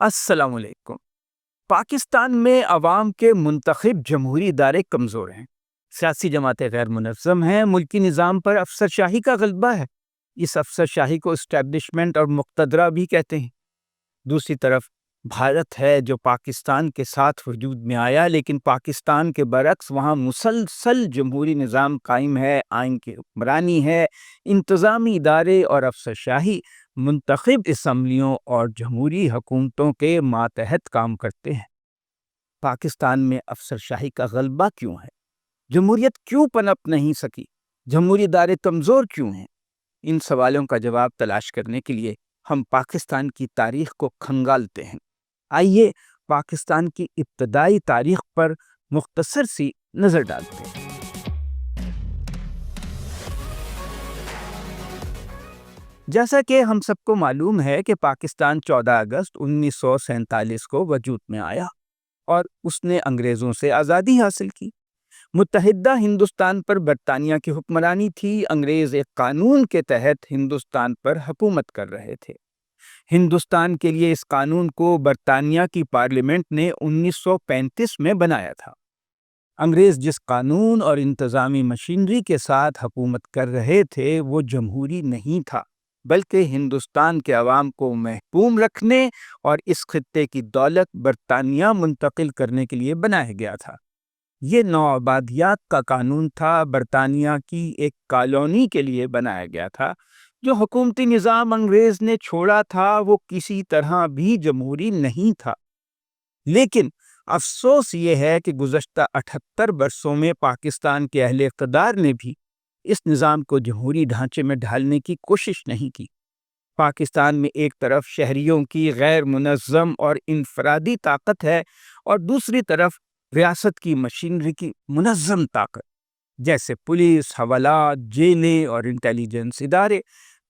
السلام علیکم۔ پاکستان میں عوام کے منتخب جمہوری ادارے کمزور ہیں، سیاسی جماعتیں غیر منظم ہیں، ملکی نظام پر افسر شاہی کا غلبہ ہے۔ اس افسر شاہی کو اسٹیبلشمنٹ اور مقتدرہ بھی کہتے ہیں۔ دوسری طرف بھارت ہے جو پاکستان کے ساتھ وجود میں آیا، لیکن پاکستان کے برعکس وہاں مسلسل جمہوری نظام قائم ہے، آئین کی حکمرانی ہے، انتظامی ادارے اور افسر شاہی منتخب اسمبلیوں اور جمہوری حکومتوں کے ماتحت کام کرتے ہیں۔ پاکستان میں افسر شاہی کا غلبہ کیوں ہے؟ جمہوریت کیوں پنپ نہیں سکی؟ جمہوری ادارے کمزور کیوں ہیں؟ ان سوالوں کا جواب تلاش کرنے کے لیے ہم پاکستان کی تاریخ کو کھنگالتے ہیں۔ آئیے پاکستان کی ابتدائی تاریخ پر مختصر سی نظر ڈالتے ہیں۔ جیسا کہ ہم سب کو معلوم ہے کہ پاکستان 14 اگست 1947 کو وجود میں آیا اور اس نے انگریزوں سے آزادی حاصل کی۔ متحدہ ہندوستان پر برطانیہ کی حکمرانی تھی۔ انگریز ایک قانون کے تحت ہندوستان پر حکومت کر رہے تھے۔ ہندوستان کے لیے اس قانون کو برطانیہ کی پارلیمنٹ نے 1935 میں بنایا تھا۔ انگریز جس قانون اور انتظامی مشینری کے ساتھ حکومت کر رہے تھے وہ جمہوری نہیں تھا، بلکہ ہندوستان کے عوام کو محکوم رکھنے اور اس خطے کی دولت برطانیہ منتقل کرنے کے لیے بنایا گیا تھا۔ یہ نوآبادیات کا قانون تھا، برطانیہ کی ایک کالونی کے لیے بنایا گیا تھا۔ جو حکومتی نظام انگریز نے چھوڑا تھا وہ کسی طرح بھی جمہوری نہیں تھا۔ لیکن افسوس یہ ہے کہ گزشتہ 78 برسوں میں پاکستان کے اہل اقتدار نے بھی اس نظام کو جمہوری ڈھانچے میں ڈھالنے کی کوشش نہیں کی۔ پاکستان میں ایک طرف شہریوں کی غیر منظم اور انفرادی طاقت ہے اور دوسری طرف ریاست کی مشینری کی منظم طاقت، جیسے پولیس، حوالات، جیلیں اور انٹیلیجنس ادارے۔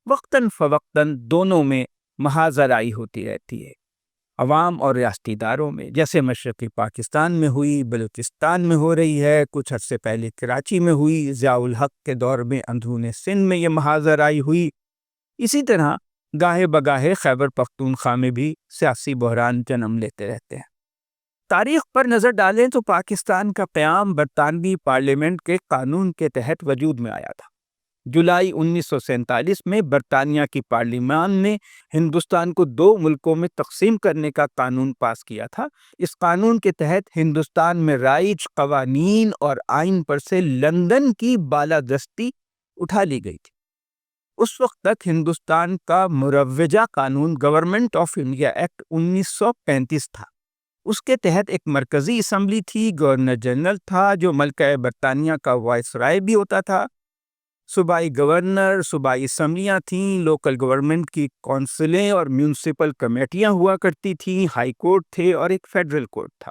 وقتاً فوقتاً دونوں میں محاذ آرائی ہوتی رہتی ہے، عوام اور ریاستی اداروں میں، جیسے مشرقی پاکستان میں ہوئی، بلوچستان میں ہو رہی ہے، کچھ عرصے پہلے کراچی میں ہوئی، ضیاء الحق کے دور میں اندرون سندھ میں یہ محاذ آرائی ہوئی۔ اسی طرح گاہے بگاہے خیبر پختونخوا میں بھی سیاسی بحران جنم لیتے رہتے ہیں۔ تاریخ پر نظر ڈالیں تو پاکستان کا قیام برطانوی پارلیمنٹ کے قانون کے تحت وجود میں آیا تھا۔ جولائی 1947 میں برطانیہ کی پارلیمان نے ہندوستان کو 2 ملکوں میں تقسیم کرنے کا قانون پاس کیا تھا۔ اس قانون کے تحت ہندوستان میں رائج قوانین اور آئین پر سے لندن کی بالادستی اٹھا لی گئی تھی۔ اس وقت تک ہندوستان کا مروجہ قانون گورنمنٹ آف انڈیا ایکٹ 1935 تھا۔ اس کے تحت ایک مرکزی اسمبلی تھی، گورنر جنرل تھا جو ملکہ برطانیہ کا وائس رائے بھی ہوتا تھا، صوبائی گورنر، صوبائی اسمبلیاں تھیں، لوکل گورنمنٹ کی کونسلیں اور میونسپل کمیٹیاں ہوا کرتی تھیں، ہائی کورٹ تھے اور ایک فیڈرل کورٹ تھا۔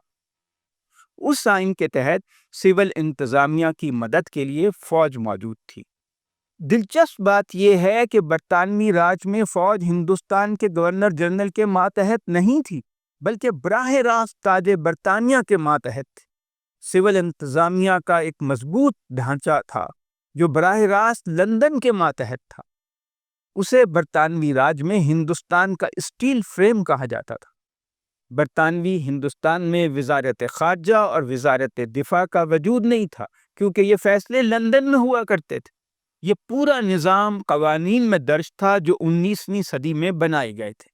اس آئین کے تحت سول انتظامیہ کی مدد کے لیے فوج موجود تھی۔ دلچسپ بات یہ ہے کہ برطانوی راج میں فوج ہندوستان کے گورنر جنرل کے ماتحت نہیں تھی، بلکہ براہ راست تاج برطانیہ کے ماتحت تھی۔ سول انتظامیہ کا ایک مضبوط ڈھانچہ تھا جو براہ راست لندن کے ماتحت تھا۔ اسے برطانوی راج میں ہندوستان کا اسٹیل فریم کہا جاتا تھا۔ برطانوی ہندوستان میں وزارت خارجہ اور وزارت دفاع کا وجود نہیں تھا، کیونکہ یہ فیصلے لندن میں ہوا کرتے تھے۔ یہ پورا نظام قوانین میں درج تھا جو 19ویں صدی میں بنائے گئے تھے۔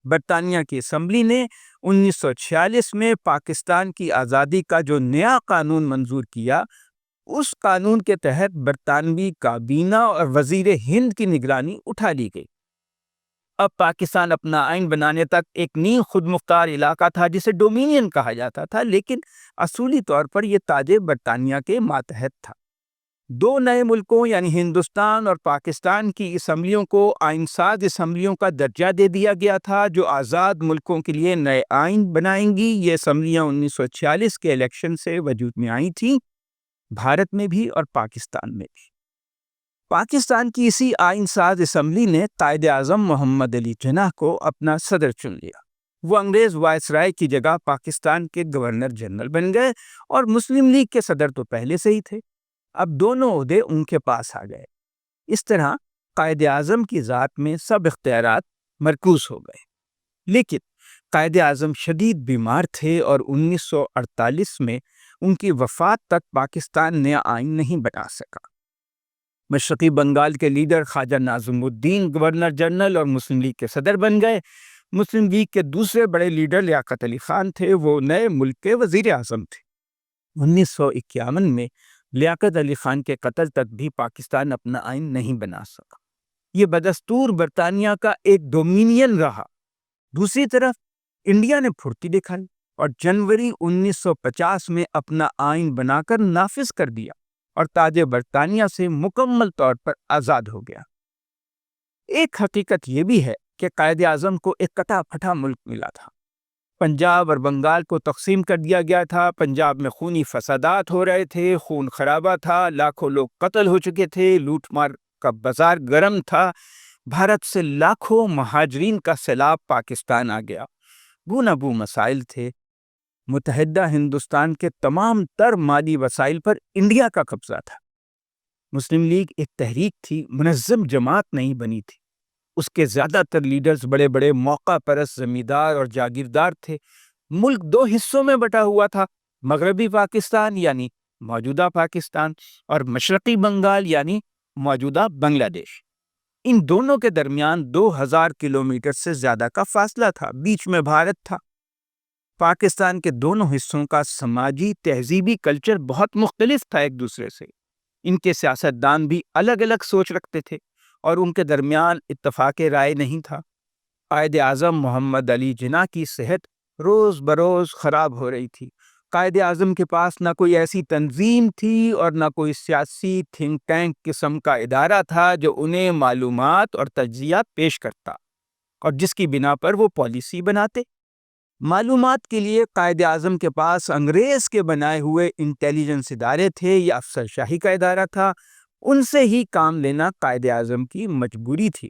برطانیہ کی اسمبلی نے 1946 میں پاکستان کی آزادی کا جو نیا قانون منظور کیا، اس قانون کے تحت برطانوی کابینہ اور وزیر ہند کی نگرانی اٹھا لی گئی۔ اب پاکستان اپنا آئین بنانے تک ایک نیم خود مختار علاقہ تھا جسے ڈومینین کہا جاتا تھا، لیکن اصولی طور پر یہ تاج برطانیہ کے ماتحت تھا۔ 2 نئے ملکوں یعنی ہندوستان اور پاکستان کی اسمبلیوں کو آئین ساز اسمبلیوں کا درجہ دے دیا گیا تھا جو آزاد ملکوں کے لیے نئے آئین بنائیں گی۔ یہ اسمبلیاں 1946 کے الیکشن سے وجود میں آئی تھیں، بھارت میں بھی اور پاکستان میں بھی۔ پاکستان کی اسی آئین ساز اسمبلی نے قائد اعظم محمد علی جناح کو اپنا صدر چن لیا۔ وہ انگریز وائس رائے کی جگہ پاکستان کے گورنر جنرل بن گئے اور مسلم لیگ کے صدر تو پہلے سے ہی تھے۔ اب دونوں عہدے ان کے پاس آ گئے۔ اس طرح قائد اعظم کی ذات میں سب اختیارات مرکوز ہو گئے۔ لیکن قائد اعظم شدید بیمار تھے اور 1948 میں ان کی وفات تک پاکستان نیا آئین نہیں بنا سکا۔ مشرقی بنگال کے لیڈر خواجہ ناظم الدین گورنر جنرل اور مسلم لیگ کے صدر بن گئے۔ مسلم لیگ کے دوسرے بڑے لیڈر لیاقت علی خان تھے، وہ نئے ملک کے وزیر اعظم تھے۔ 1951 میں لیاقت علی خان کے قتل تک بھی پاکستان اپنا آئین نہیں بنا سکا۔ یہ بدستور برطانیہ کا ایک ڈومینین رہا۔ دوسری طرف انڈیا نے پھرتی دکھائی اور جنوری 1950 میں اپنا آئین بنا کر نافذ کر دیا اور تاج برطانیہ سے مکمل طور پر آزاد ہو گیا۔ ایک حقیقت یہ بھی ہے کہ قائد اعظم کو ایک کٹا پھٹا ملک ملا تھا۔ پنجاب اور بنگال کو تقسیم کر دیا گیا تھا۔ پنجاب میں خونی فسادات ہو رہے تھے، خون خرابہ تھا، لاکھوں لوگ قتل ہو چکے تھے، لوٹ مار کا بازار گرم تھا۔ بھارت سے لاکھوں مہاجرین کا سیلاب پاکستان آ گیا۔ بو نہ بو مسائل تھے۔ متحدہ ہندوستان کے تمام تر مالی وسائل پر انڈیا کا قبضہ تھا۔ مسلم لیگ ایک تحریک تھی، منظم جماعت نہیں بنی تھی۔ اس کے زیادہ تر لیڈرز بڑے بڑے موقع پرست زمیندار اور جاگیردار تھے۔ ملک دو حصوں میں بٹا ہوا تھا، مغربی پاکستان یعنی موجودہ پاکستان اور مشرقی بنگال یعنی موجودہ بنگلہ دیش۔ ان دونوں کے درمیان 2000 کلومیٹر سے زیادہ کا فاصلہ تھا، بیچ میں بھارت تھا۔ پاکستان کے دونوں حصوں کا سماجی تہذیبی کلچر بہت مختلف تھا ایک دوسرے سے۔ ان کے سیاستدان بھی الگ الگ سوچ رکھتے تھے اور ان کے درمیان اتفاق رائے نہیں تھا۔ قائد اعظم محمد علی جناح کی صحت روز بروز خراب ہو رہی تھی۔ قائد اعظم کے پاس نہ کوئی ایسی تنظیم تھی اور نہ کوئی سیاسی تھنک ٹینک قسم کا ادارہ تھا جو انہیں معلومات اور تجزیات پیش کرتا اور جس کی بنا پر وہ پالیسی بناتے۔ معلومات کے لیے قائد اعظم کے پاس انگریز کے بنائے ہوئے انٹیلیجنس ادارے تھے یا افسر شاہی کا ادارہ تھا، ان سے ہی کام لینا قائد اعظم کی مجبوری تھی۔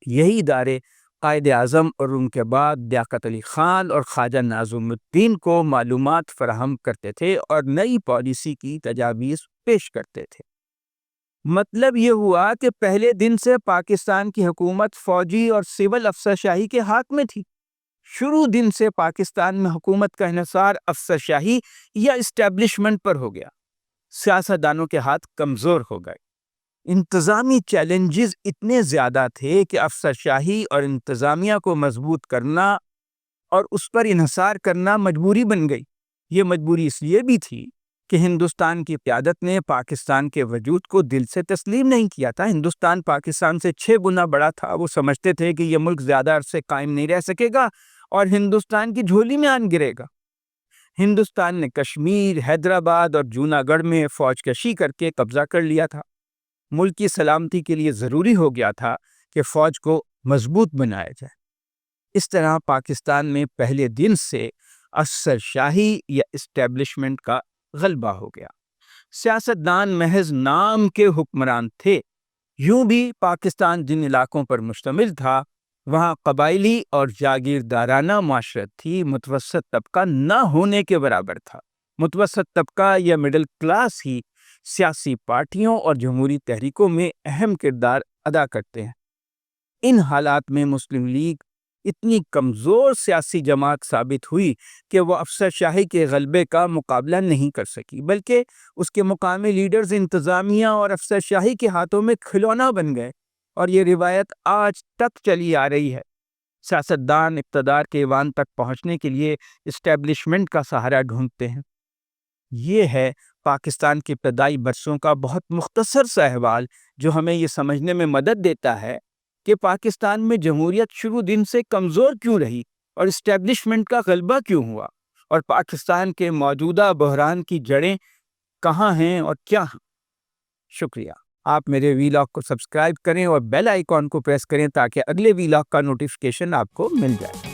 یہی ادارے قائد اعظم اور ان کے بعد لیاقت علی خان اور خواجہ ناظم الدین کو معلومات فراہم کرتے تھے اور نئی پالیسی کی تجاویز پیش کرتے تھے۔ مطلب یہ ہوا کہ پہلے دن سے پاکستان کی حکومت فوجی اور سول افسر شاہی کے ہاتھ میں تھی۔ شروع دن سے پاکستان میں حکومت کا انحصار افسر شاہی یا اسٹیبلشمنٹ پر ہو گیا۔ سیاستدانوں کے ہاتھ کمزور ہو گئے۔ انتظامی چیلنجز اتنے زیادہ تھے کہ افسر شاہی اور انتظامیہ کو مضبوط کرنا اور اس پر انحصار کرنا مجبوری بن گئی۔ یہ مجبوری اس لیے بھی تھی کہ ہندوستان کی قیادت نے پاکستان کے وجود کو دل سے تسلیم نہیں کیا تھا۔ ہندوستان پاکستان سے 6 گنا بڑا تھا۔ وہ سمجھتے تھے کہ یہ ملک زیادہ عرصے قائم نہیں رہ سکے گا اور ہندوستان کی جھولی میں آن گرے گا۔ ہندوستان نے کشمیر، حیدرآباد اور جونا گڑھ میں فوج کشی کر کے قبضہ کر لیا تھا۔ ملک کی سلامتی کے لیے ضروری ہو گیا تھا کہ فوج کو مضبوط بنایا جائے۔ اس طرح پاکستان میں پہلے دن سے افسر شاہی یا اسٹیبلشمنٹ کا غلبہ ہو گیا۔ سیاستدان محض نام کے حکمران تھے۔ یوں بھی پاکستان جن علاقوں پر مشتمل تھا وہاں قبائلی اور جاگیردارانہ معاشرت تھی، متوسط طبقہ نہ ہونے کے برابر تھا۔ متوسط طبقہ یا مڈل کلاس ہی سیاسی پارٹیوں اور جمہوری تحریکوں میں اہم کردار ادا کرتے ہیں۔ ان حالات میں مسلم لیگ اتنی کمزور سیاسی جماعت ثابت ہوئی کہ وہ افسر شاہی کے غلبے کا مقابلہ نہیں کر سکی، بلکہ اس کے مقامی لیڈرز انتظامیہ اور افسر شاہی کے ہاتھوں میں کھلونا بن گئے، اور یہ روایت آج تک چلی آ رہی ہے۔ سیاستدان اقتدار کے ایوان تک پہنچنے کے لیے اسٹیبلشمنٹ کا سہارا ڈھونڈتے ہیں۔ یہ ہے پاکستان کے ابتدائی برسوں کا بہت مختصر سا احوال، جو ہمیں یہ سمجھنے میں مدد دیتا ہے کہ پاکستان میں جمہوریت شروع دن سے کمزور کیوں رہی اور اسٹیبلشمنٹ کا غلبہ کیوں ہوا، اور پاکستان کے موجودہ بحران کی جڑیں کہاں ہیں اور کیا ہیں۔ شکریہ۔ آپ میرے ویلاگ کو سبسکرائب کریں اور بیل آئیکن کو پریس کریں تاکہ اگلے ویلاگ کا نوٹیفیکیشن آپ کو مل جائے۔